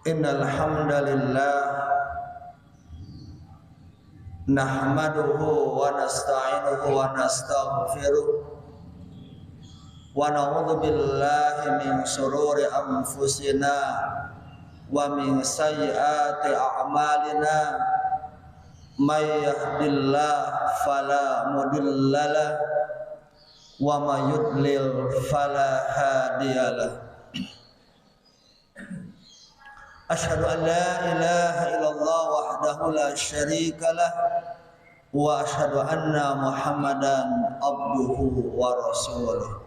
Innal hamdalillah nahmaduhu wa nasta'inuhu wa nastaghfiruh wa na'udzu billahi min shururi anfusina wa min sayyiati a'malina may yahdihillahu fala mudhillalah wa may yudlil fala hadiyalah. Asyhadu an la ilaha illallah wahdahu la syarika lah wa asyhadu anna Muhammadan abduhu wa rasuluh.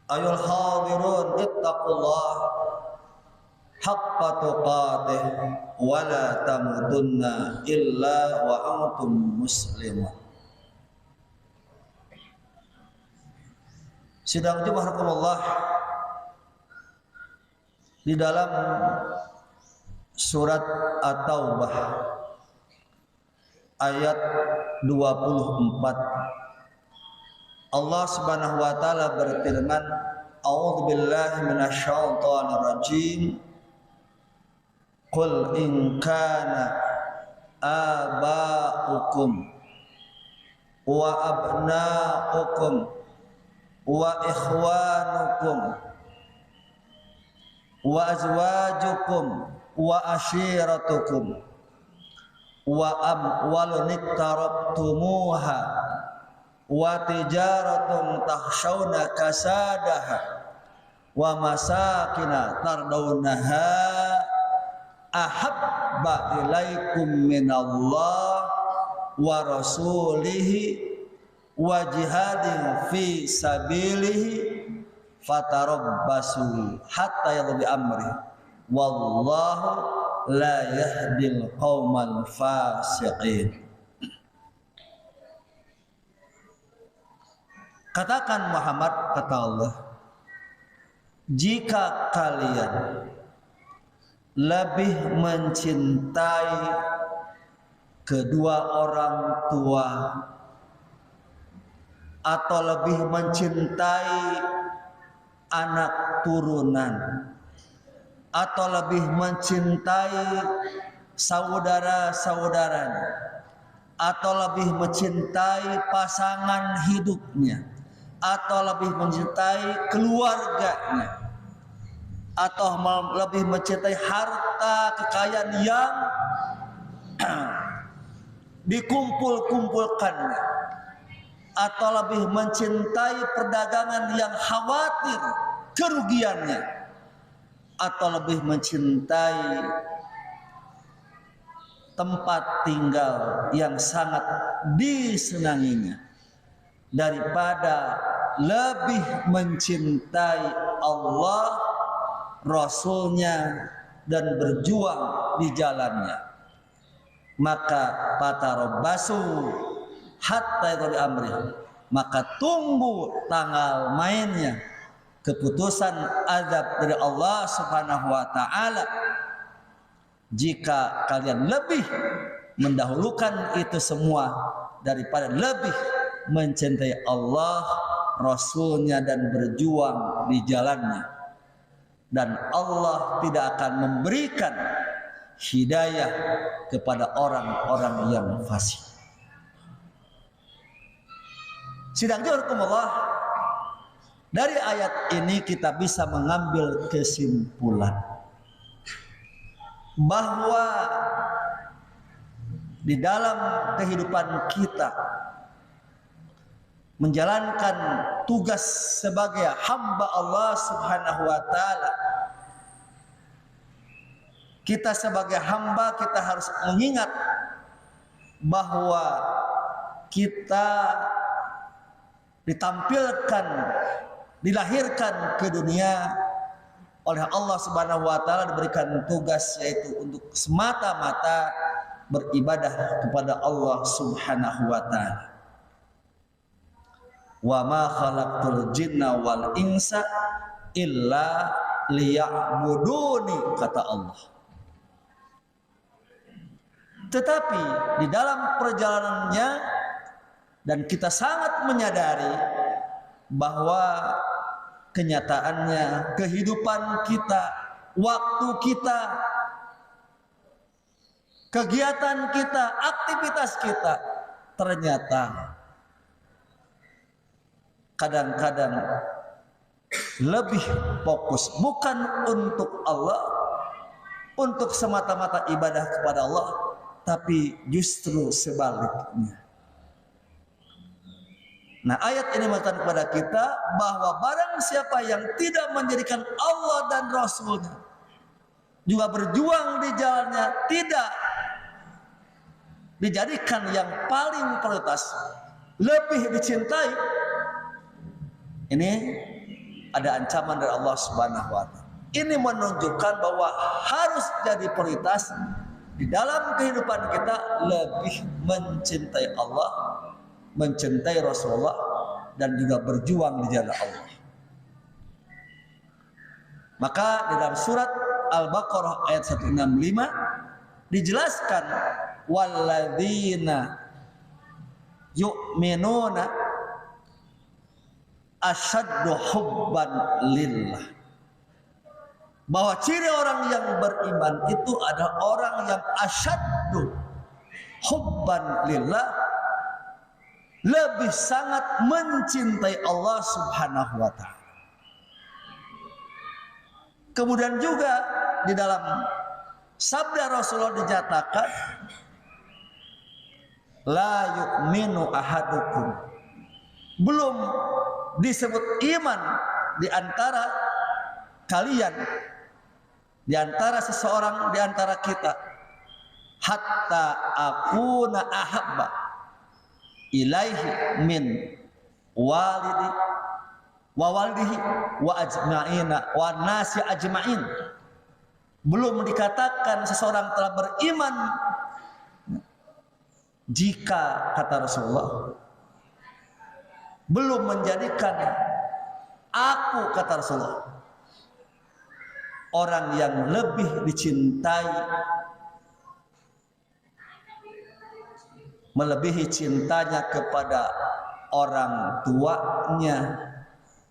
Ayol hadirun ittaqullah haqqa tuqatih wa la tamutunna illa wa antum muslimun. Sidang jemaah di dalam surat At-Taubah ayat 24 Allah Subhanahu wa taala berfirman, A'udzu billahi minasyaitonir rajim. Qul in kana aba'ukum wa abna'ukum wa ikhwanukum wa azwajukum wa ashiratukum wa amwalun iqtarabtumuha wa tijaratun takhshawna kasadaha wa masakina tardawnaha ahabba ilaikum minallah wa rasulihi wa jihadin fi sabilihi fatarabbasu hatta yadhbi amri wallahu la yahdil qaumal fasiqin. Katakan Muhammad, kata Allah, jika kalian lebih mencintai kedua orang tua atau lebih mencintai anak turunan atau lebih mencintai saudara-saudaranya atau lebih mencintai pasangan hidupnya atau lebih mencintai keluarganya atau lebih mencintai harta kekayaan yang dikumpul-kumpulkannya atau lebih mencintai perdagangan yang khawatir kerugiannya atau lebih mencintai tempat tinggal yang sangat disenanginya daripada lebih mencintai Allah, Rasulnya dan berjuang di jalannya, maka patarabbasu hatta yadhbi amri, maka tunggu tanggal mainnya keputusan azab dari Allah Subhanahu wa taala. Jika kalian lebih mendahulukan itu semua daripada lebih mencintai Allah, Rasulnya dan berjuang di jalannya, dan Allah tidak akan memberikan hidayah kepada orang-orang yang fasik. Sidang Allah, dari ayat ini kita bisa mengambil kesimpulan bahwa di dalam kehidupan kita menjalankan tugas sebagai hamba Allah Subhanahu wa taala, kita sebagai hamba kita harus mengingat bahwa kita ditampilkan, dilahirkan ke dunia oleh Allah Subhanahu wa taala, diberikan tugas yaitu untuk semata-mata beribadah kepada Allah Subhanahu wa taala. Wa ma khalaqtul jinna wal insa illa liya'buduni, kata Allah. Tetapi di dalam perjalanannya, dan kita sangat menyadari bahwa kenyataannya kehidupan kita, waktu kita, kegiatan kita, aktivitas kita ternyata kadang-kadang lebih fokus bukan untuk Allah, untuk semata-mata ibadah kepada Allah, tapi justru sebaliknya. Nah, ayat ini mengatakan kepada kita bahwa barang siapa yang tidak menjadikan Allah dan Rasulnya, juga berjuang di jalannya, tidak dijadikan yang paling prioritas, lebih dicintai, ini ada ancaman dari Allah Subhanahu wa Ta'ala. Ini menunjukkan bahwa harus jadi prioritas di dalam kehidupan kita, lebih mencintai Allah, mencintai Rasulullah, dan juga berjuang di jalan Allah. Maka di dalam surat Al-Baqarah ayat 165 dijelaskan walladzina yu'minuna asyaddu hubban lillah, bahwa ciri orang yang beriman itu ada orang yang asyaddu hubban lillah, lebih sangat mencintai Allah Subhanahu wa Ta'ala. Kemudian juga di dalam sabda Rasulullah dinyatakan la yu'minu ahadukum, belum disebut iman di antara kalian, di antara seseorang, di antara kita, hatta akuna ahabba ilaihi min walidi wa walidihi wa ajma'ina wa nasi ajma'in. Belum dikatakan seseorang telah beriman jika, kata Rasulullah, belum menjadikan aku, kata Rasulullah, orang yang lebih dicintai, melebihi cintanya kepada orang tuanya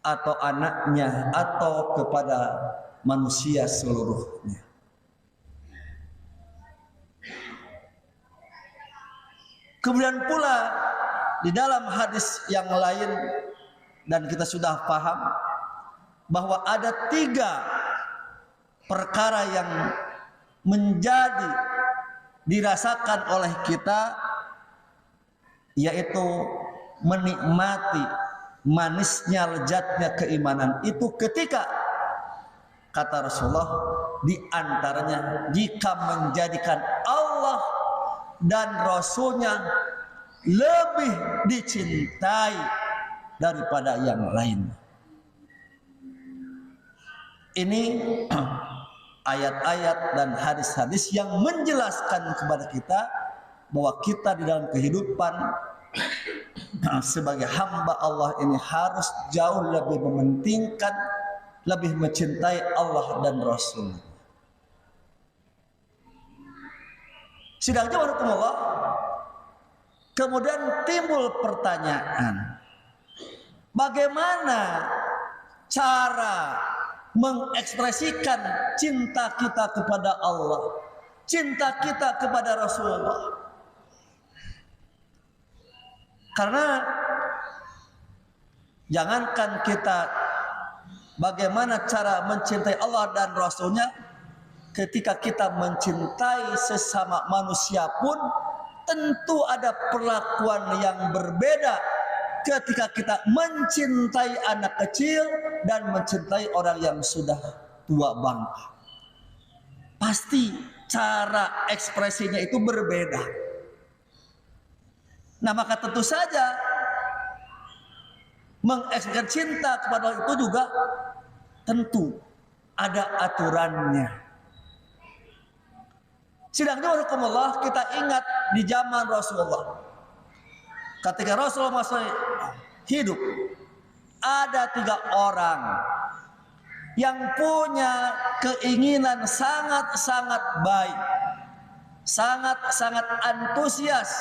atau anaknya atau kepada manusia seluruhnya. Kemudian pula di dalam hadis yang lain, dan kita sudah paham bahwa ada 3 perkara yang menjadi dirasakan oleh kita, yaitu menikmati manisnya, lezatnya keimanan itu ketika, kata Rasulullah, di antaranya jika menjadikan Allah dan Rasulnya lebih dicintai daripada yang lain. Ini ayat-ayat dan hadis-hadis yang menjelaskan kepada kita bahwa kita di dalam kehidupan sebagai hamba Allah ini harus jauh lebih mementingkan, lebih mencintai Allah dan Rasul. Sedangkan warahmatullah, kemudian timbul pertanyaan, bagaimana cara mengekspresikan cinta kita kepada Allah, cinta kita kepada Rasulullah? Karena jangankan kita bagaimana cara mencintai Allah dan Rasulnya, ketika kita mencintai sesama manusia pun tentu ada perlakuan yang berbeda ketika kita mencintai anak kecil dan mencintai orang yang sudah tua bangka. Pasti cara ekspresinya itu berbeda. Nah, maka tentu saja mengekspresikan cinta kepada Allah itu juga tentu ada aturannya. Sedangkan warahmatullah, kita ingat di zaman Rasulullah, ketika Rasulullah masih hidup, ada 3 orang yang punya keinginan sangat-sangat baik, sangat-sangat antusias,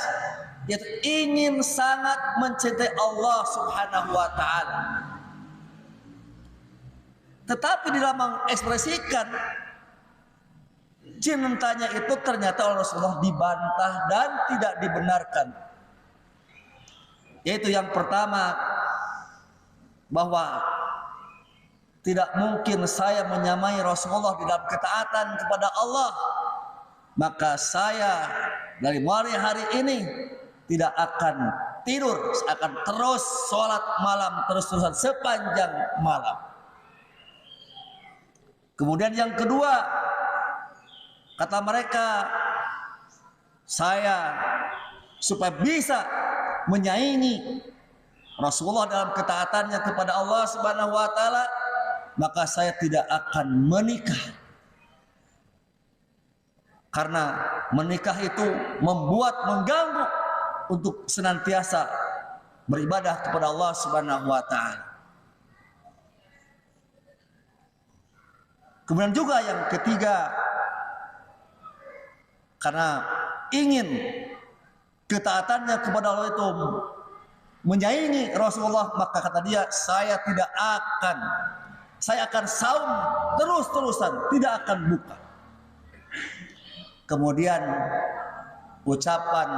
yaitu ingin sangat mencintai Allah Subhanahu wa Ta'ala. Tetapi di dalam mengekspresikan cintanya itu ternyata oleh Rasulullah dibantah dan tidak dibenarkan. Yaitu yang pertama, bahwa tidak mungkin saya menyamai Rasulullah di dalam ketaatan kepada Allah. Maka saya dari mulai hari ini tidak akan tidur, akan terus sholat malam terus-terusan sepanjang malam. Kemudian yang kedua, kata mereka, saya supaya bisa menyaingi Rasulullah dalam ketaatannya kepada Allah Subhanahu wa taala, maka saya tidak akan menikah. Karena menikah itu mengganggu untuk senantiasa beribadah kepada Allah Subhanahu wa taala. Kemudian juga yang ketiga, karena ingin ketaatannya kepada Allah itu menyaingi Rasulullah, maka kata dia, saya akan saum terus-terusan, tidak akan buka. Kemudian ucapan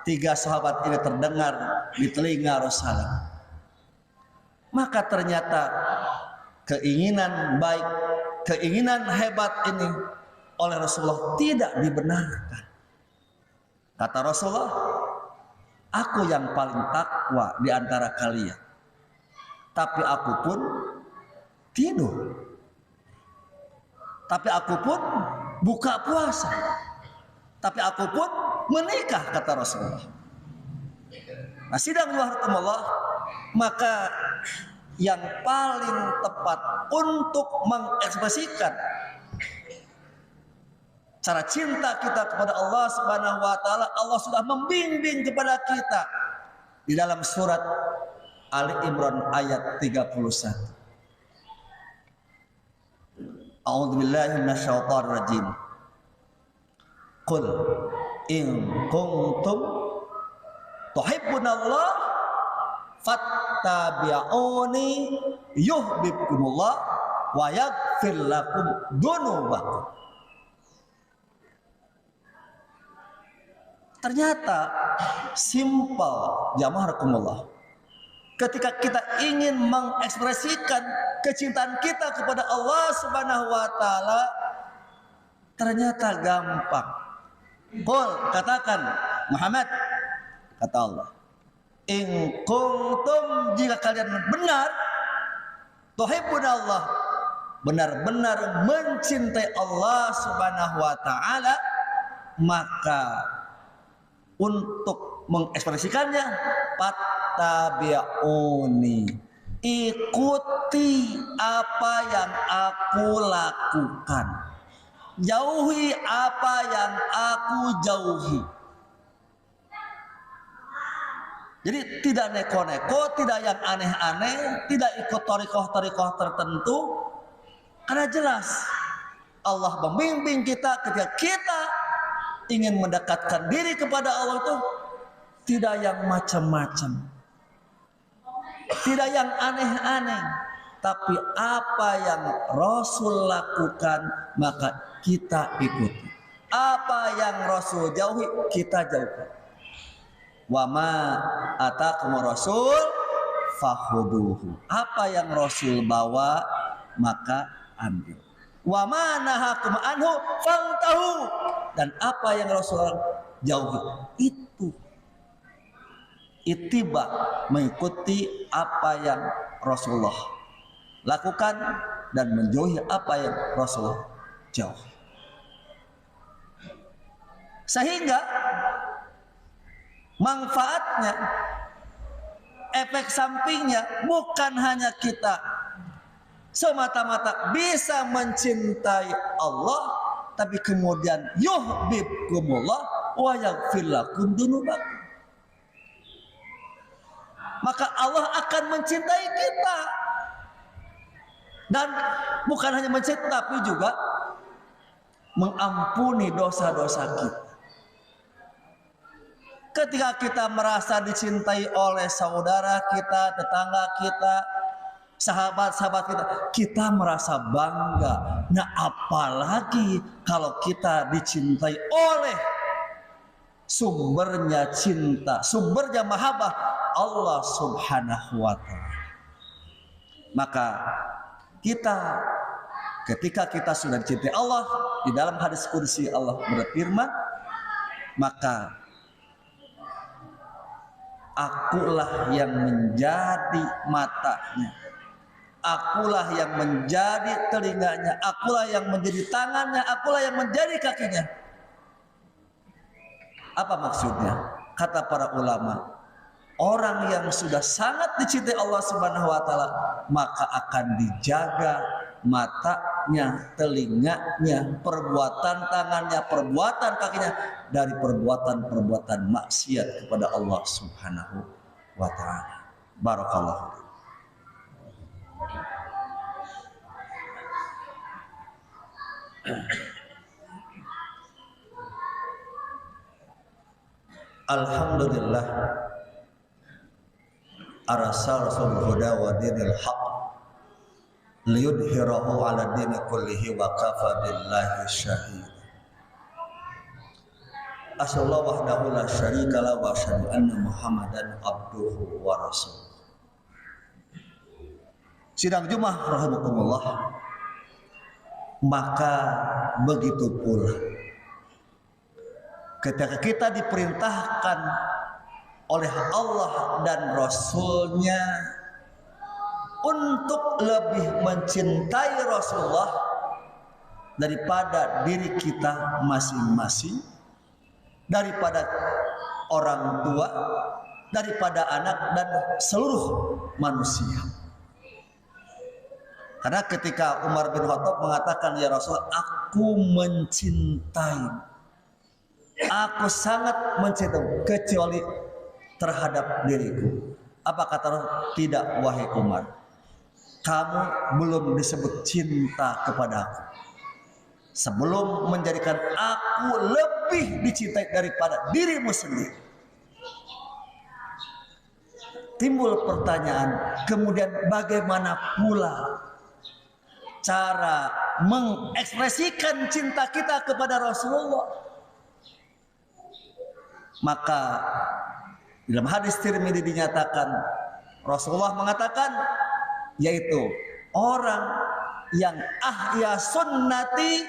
tiga sahabat ini terdengar di telinga Rasulullah. Maka ternyata keinginan baik, keinginan hebat ini oleh Rasulullah tidak dibenarkan. Kata Rasulullah, aku yang paling takwa di antara kalian, tapi aku pun tidur, tapi aku pun buka puasa, tapi aku pun menikah, kata Rasulullah. Nah, sidang Allah, maka yang paling tepat untuk mengekspresikan cara cinta kita kepada Allah Subhanahu wa taala, Allah sudah membimbing kepada kita di dalam surat Ali Imran ayat 31. A'udzubillahi minasyaitonir rajim. Qul in kuntum tuhibbunallah fattabi'uni yuhibbukumullah wa yaghfir lakum dzunubakum. Ternyata simpel, jamaah rahimakumullah. Ketika kita ingin mengekspresikan kecintaan kita kepada Allah Subhanahu wa taala, ternyata gampang. Qul, katakan Muhammad, kata Allah, in kuntum, jika kalian benar tuhibbunallah, benar-benar mencintai Allah Subhanahu wa taala, maka untuk mengekspresikannya, fattabi'uni, ikuti apa yang aku lakukan, jauhi apa yang aku jauhi. Jadi tidak neko-neko, tidak yang aneh-aneh, tidak ikut thariqah-thariqah tertentu, karena jelas Allah membimbing kita ketika kita ingin mendekatkan diri kepada Allah itu tidak yang macam-macam, tidak yang aneh-aneh, tapi apa yang Rasul lakukan maka kita ikuti, apa yang Rasul jauhi kita jauhi. Wa ma atakumur rasul fakhuduhu, apa yang Rasul bawa maka ambil. Wa ma nahakum anhu fantahu, dan apa yang Rasul jauhi itu ittiba, mengikuti apa yang Rasulullah lakukan dan menjauhi apa yang Rasulullah jauhi. Sehingga manfaatnya, efek sampingnya bukan hanya kita semata-mata bisa mencintai Allah, tapi kemudian yuhibbukumullah wa yaghfir lakum dzunubakum. Maka Allah akan mencintai kita, dan bukan hanya mencintai tapi juga mengampuni dosa-dosa kita. Ketika kita merasa dicintai oleh saudara kita, tetangga kita, sahabat-sahabat kita merasa bangga. Nah, apalagi kalau kita dicintai oleh sumbernya cinta, sumbernya mahabbah, Allah Subhanahu wa Ta'ala. Maka kita, ketika kita sudah dicintai Allah, di dalam hadis qudsi Allah berfirman, maka akulah yang menjadi matanya, akulah yang menjadi telinganya, akulah yang menjadi tangannya, akulah yang menjadi kakinya. Apa maksudnya? Kata para ulama, orang yang sudah sangat dicintai Allah Subhanahu wa Ta'ala, maka akan dijaga matanya, telinganya, perbuatan tangannya, perbuatan kakinya dari perbuatan-perbuatan maksiat kepada Allah Subhanahu wa Ta'ala. Barakallahu. Alhamdulillah arsal rasul huda wa dinil haq liyudhhirahu ala dini kullihi wa kafa billahi syahid. Asallahu wahdahu la syarika la wa asyhadu anna Muhammadan abduhu wa rasuluh. Sidang Jumat rahimakumullah, maka begitu pula ketika kita diperintahkan oleh Allah dan Rasul-Nya untuk lebih mencintai Rasulullah daripada diri kita masing-masing, daripada orang tua, daripada anak dan seluruh manusia. Karena ketika Umar bin Khattab mengatakan, ya Rasul, aku mencintai, aku sangat mencintai kecuali terhadap diriku. Apa kata Rasul? Tidak, wahai Umar, kamu belum disebut cinta kepadaku sebelum menjadikan aku lebih dicintai daripada dirimu sendiri. Timbul pertanyaan, kemudian bagaimana pula cara mengekspresikan cinta kita kepada Rasulullah? Maka dalam hadis Tirmidzi dinyatakan, Rasulullah mengatakan, yaitu orang yang ahya sunnati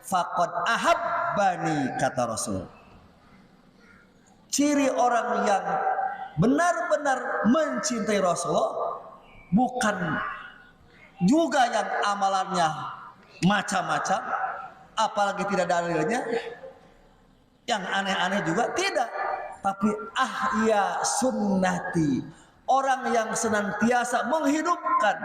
faqad ahabbani, kata Rasul. Ciri orang yang benar-benar mencintai Rasulullah bukan juga yang amalannya macam-macam, apalagi tidak dalilnya, yang aneh-aneh juga tidak, tapi ahya sunnati, orang yang senantiasa menghidupkan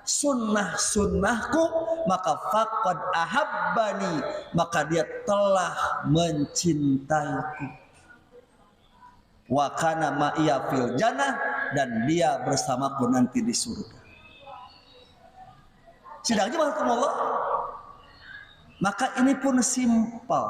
sunnah-sunnahku, maka faqad ahabbani, maka dia telah mencintaiku. Wa kana ma'iya fil jannah, dan dia bersamaku nanti di surga. Sidangnya Allah, maka ini pun simpel.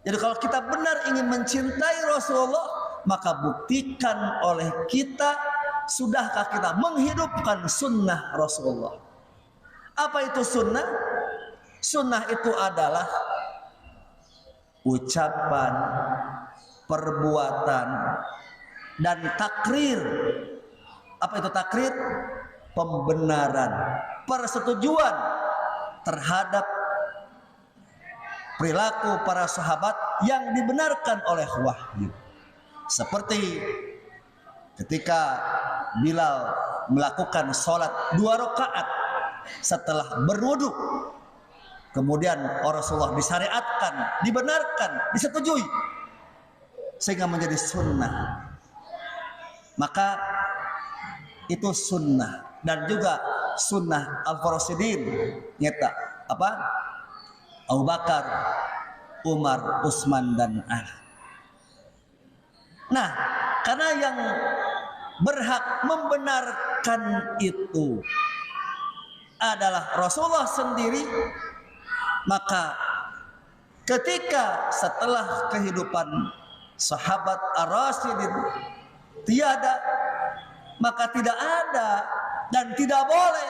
Jadi kalau kita benar ingin mencintai Rasulullah, maka buktikan oleh kita, sudahkah kita menghidupkan sunnah Rasulullah. Apa itu sunnah? Sunnah itu adalah ucapan, perbuatan, dan takrir. Apa itu takrir? Pembenaran, persetujuan terhadap perilaku para sahabat yang dibenarkan oleh wahyu. Seperti ketika Bilal melakukan sholat 2 rakaat setelah berwudu, kemudian Rasulullah disyariatkan, dibenarkan, disetujui, sehingga menjadi sunnah. Maka itu sunnah. Dan juga sunnah al-Farasidin, nyata apa? Abu Bakar, Umar, Utsman, dan Ali. Nah, karena yang berhak membenarkan itu adalah Rasulullah sendiri, maka ketika setelah kehidupan sahabat ar-Rasyidin tiada, maka tidak ada dan tidak boleh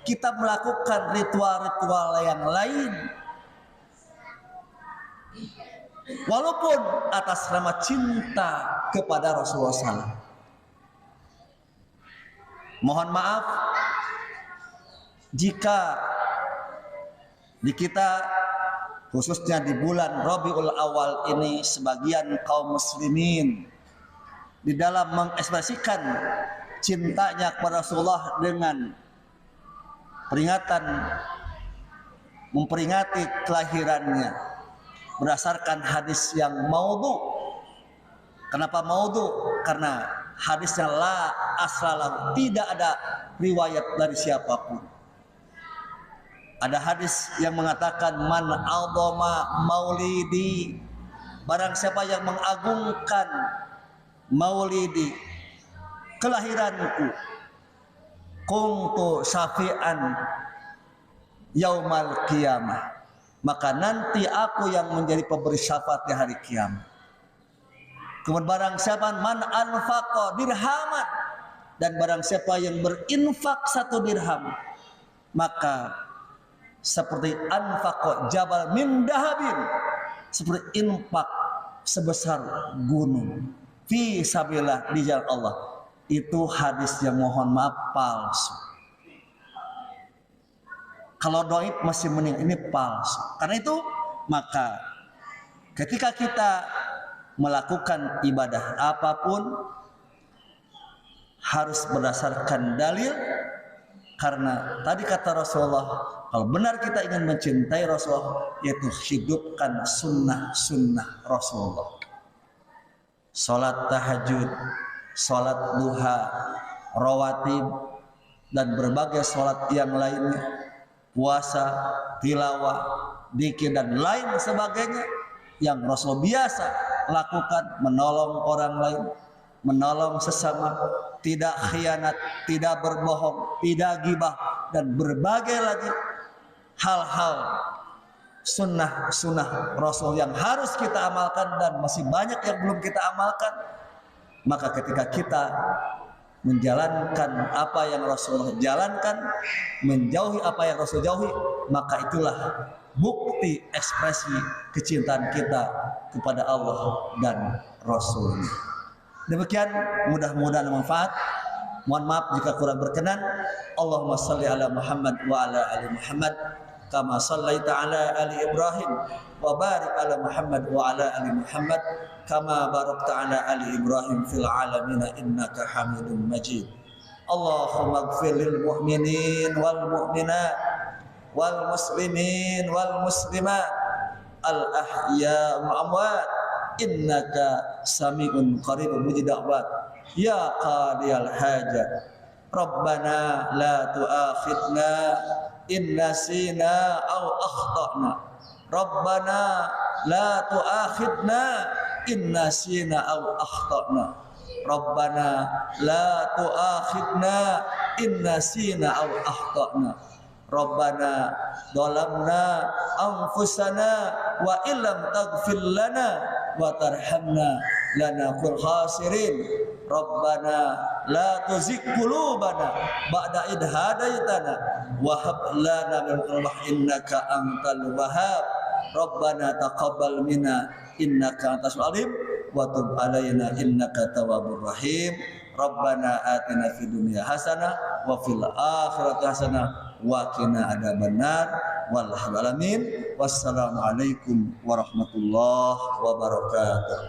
kita melakukan ritual-ritual yang lain walaupun atas nama cinta kepada Rasulullah SAW. Mohon maaf jika di kita khususnya di bulan Rabiul Awal ini sebagian kaum muslimin di dalam mengekspresikan cintanya kepada Rasulullah dengan peringatan memperingati kelahirannya berdasarkan hadis yang maudhu. Kenapa maudhu? Karena hadisnya la aslalah, tidak ada riwayat dari siapapun. Ada hadis yang mengatakan man a'dhama maulidi, barang siapa yang mengagungkan maulidi, kelahiranku, kuntu syafi'an yaumal qiyamah, maka nanti aku yang menjadi pemberi syafaat di hari kiamat. Kemudian barang siapa man anfaqa dirhaman, dan barang siapa yang berinfak 1 dirham, maka seperti anfaqa jabal min dahabin, seperti infak sebesar gunung fi sabilillah, di jalan Allah. Itu hadis yang mohon maaf palsu. Kalau dhaif masih mending, ini palsu. Karena itu maka ketika kita melakukan ibadah apapun harus berdasarkan dalil. Karena tadi kata Rasulullah, kalau benar kita ingin mencintai Rasulullah, yaitu hidupkan sunnah-sunnah Rasulullah. Salat tahajud, salat duha, rawatib, dan berbagai salat yang lainnya, puasa, tilawah, dzikir, dan lain sebagainya yang Rasul biasa lakukan, menolong orang lain, menolong sesama, tidak khianat, tidak berbohong, tidak gibah, dan berbagai lagi hal-hal sunnah Rasul yang harus kita amalkan dan masih banyak yang belum kita amalkan. Maka ketika kita menjalankan apa yang Rasul jalankan, menjauhi apa yang Rasul jauhi, maka itulah bukti ekspresi kecintaan kita kepada Allah dan Rasul. Demikian, mudah-mudahan manfaat. Mohon maaf jika kurang berkenan. Allahumma salli ala Muhammad wa ala ali Muhammad kama sallaita ala ali Ibrahim wa barik ala Muhammad wa ala ali Muhammad kama barakta ala ali Ibrahim fil alamin innaka Hamidum Majid. Allahumma ighfir lil mu'minin wal mu'minat wal muslimin wal muslimat al ahya wal amwat innaka sami'un qaribun mujib da'wat ya qadiyal hajat. Rabbana la tu'akhidna in nasina aw akhtana. Rabbana la tu'akhidna in nasina aw akhtana. Rabbana la tu'akhidna in nasina aw akhtana. Rabbana dhalamna anfusana wa illam taghfir lana wa tarhamna lanakun khasirin. Rabbana la tuzigh qulubana ba'da idh hadaitana wa hab lana min ladunka innaka antal wahhab. Rabbana taqabbal minna innaka antas alim wa tub alaina innaka tawwabur rahim. Rabbana atina fid dunya hasanah wa fil akhirati hasanah wa qina adzabannar. Walhamdulillah. Wassalamu alaikum warahmatullahi wabarakatuh.